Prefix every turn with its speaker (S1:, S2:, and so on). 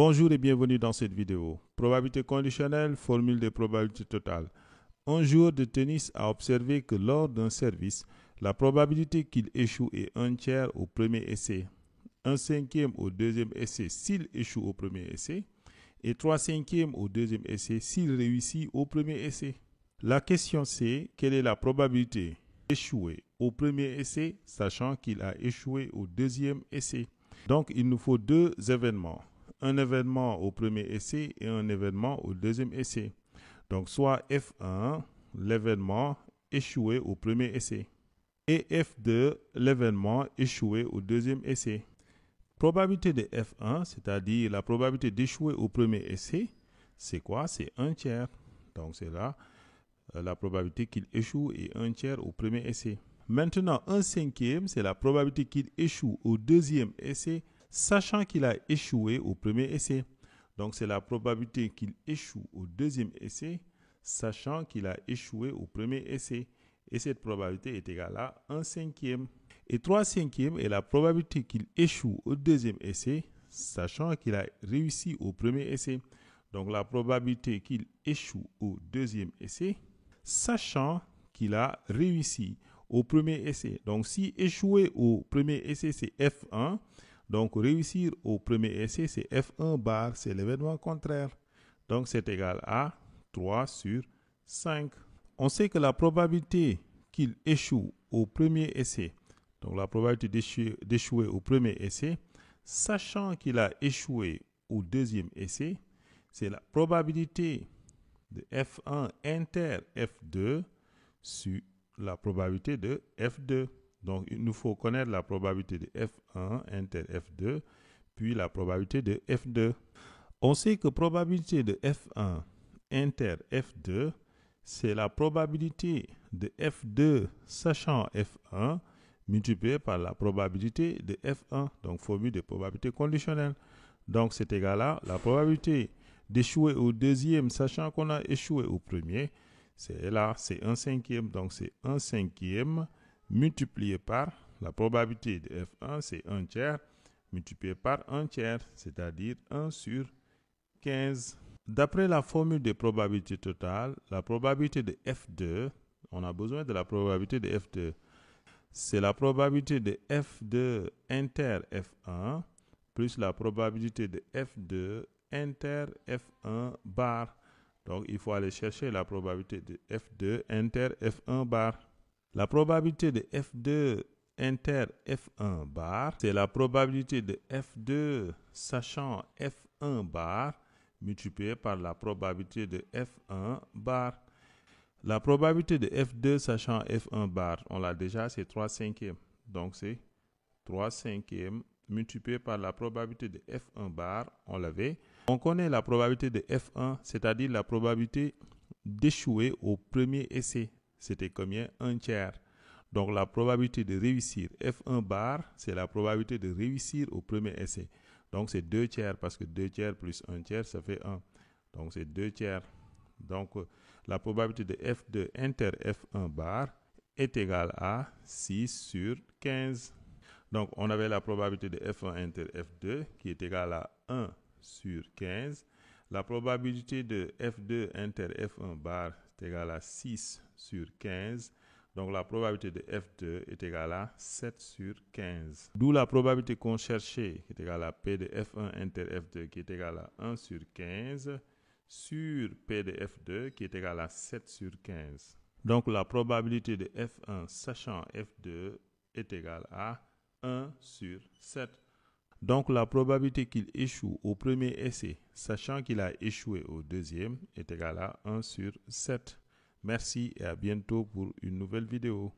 S1: Bonjour et bienvenue dans cette vidéo. Probabilité conditionnelle, formule de probabilité totale. Un joueur de tennis a observé que lors d'un service, la probabilité qu'il échoue est 1/3 au premier essai, 1/5 au deuxième essai s'il échoue au premier essai, et 3/5 au deuxième essai s'il réussit au premier essai. La question c'est, quelle est la probabilité d'échouer au premier essai, sachant qu'il a échoué au deuxième essai? Donc, il nous faut deux événements. Un événement au premier essai et un événement au deuxième essai. Donc, soit F1, l'événement échoué au premier essai, et F2, l'événement échoué au deuxième essai. Probabilité de F1, c'est-à-dire la probabilité d'échouer au premier essai, c'est quoi? C'est 1/3. Donc, c'est là, la probabilité qu'il échoue est 1/3 au premier essai. Maintenant, 1/5, c'est la probabilité qu'il échoue au deuxième essai, sachant qu'il a échoué au premier essai. Donc, c'est la probabilité qu'il échoue au deuxième essai, sachant qu'il a échoué au premier essai. Et cette probabilité est égale à 1/5. Et 3/5 est la probabilité qu'il échoue au deuxième essai, sachant qu'il a réussi au premier essai. Donc, la probabilité qu'il échoue au deuxième essai, sachant qu'il a réussi au premier essai. Donc, si échouer au premier essai, c'est F1, donc réussir au premier essai, c'est F1 bar, c'est l'événement contraire. Donc, c'est égal à 3/5. On sait que la probabilité qu'il échoue au premier essai, donc la probabilité d'échouer au premier essai, sachant qu'il a échoué au deuxième essai, c'est la probabilité de F1 inter F2 sur la probabilité de F2. Donc, il nous faut connaître la probabilité de F1 inter F2, puis la probabilité de F2. On sait que probabilité de F1 inter F2, c'est la probabilité de F2 sachant F1 multiplié par la probabilité de F1, donc formule de probabilité conditionnelle. Donc, c'est égal à la probabilité d'échouer au deuxième, sachant qu'on a échoué au premier. C'est là, c'est 1/5, donc c'est 1/5 multiplié par la probabilité de F1, c'est 1/3, multiplié par 1/3, c'est-à-dire 1/15. D'après la formule de probabilité totale, la probabilité de F2, on a besoin de la probabilité de F2, c'est la probabilité de F2 inter F1 plus la probabilité de F2 inter F1 bar. Donc, il faut aller chercher la probabilité de F2 inter F1 bar. La probabilité de F2 inter F1 bar, c'est la probabilité de F2 sachant F1 bar multiplié par la probabilité de F1 bar. La probabilité de F2 sachant F1 bar, on l'a déjà, c'est 3/5. Donc, c'est 3/5 multiplié par la probabilité de F1 bar, on l'avait. On connaît la probabilité de F1, c'est-à-dire la probabilité d'échouer au premier essai. C'était combien? 1/3. Donc, la probabilité de réussir F1 bar, c'est la probabilité de réussir au premier essai. Donc, c'est 2/3 parce que 2/3 plus 1/3, ça fait 1. Donc, c'est 2/3. Donc, la probabilité de F2 inter F1 bar est égale à 6/15. Donc, on avait la probabilité de F1 inter F2 qui est égale à 1/15. La probabilité de F2 inter F1 bar est égale à 6/15. Donc, la probabilité de F2 est égale à 7/15. D'où la probabilité qu'on cherchait qui est égale à P de F1 inter F2 qui est égale à 1/15 sur P de F2 qui est égal à 7/15. Donc, la probabilité de F1 sachant F2 est égale à 1/7. Donc, la probabilité qu'il échoue au premier essai, sachant qu'il a échoué au deuxième, est égale à 1/7. Merci et à bientôt pour une nouvelle vidéo.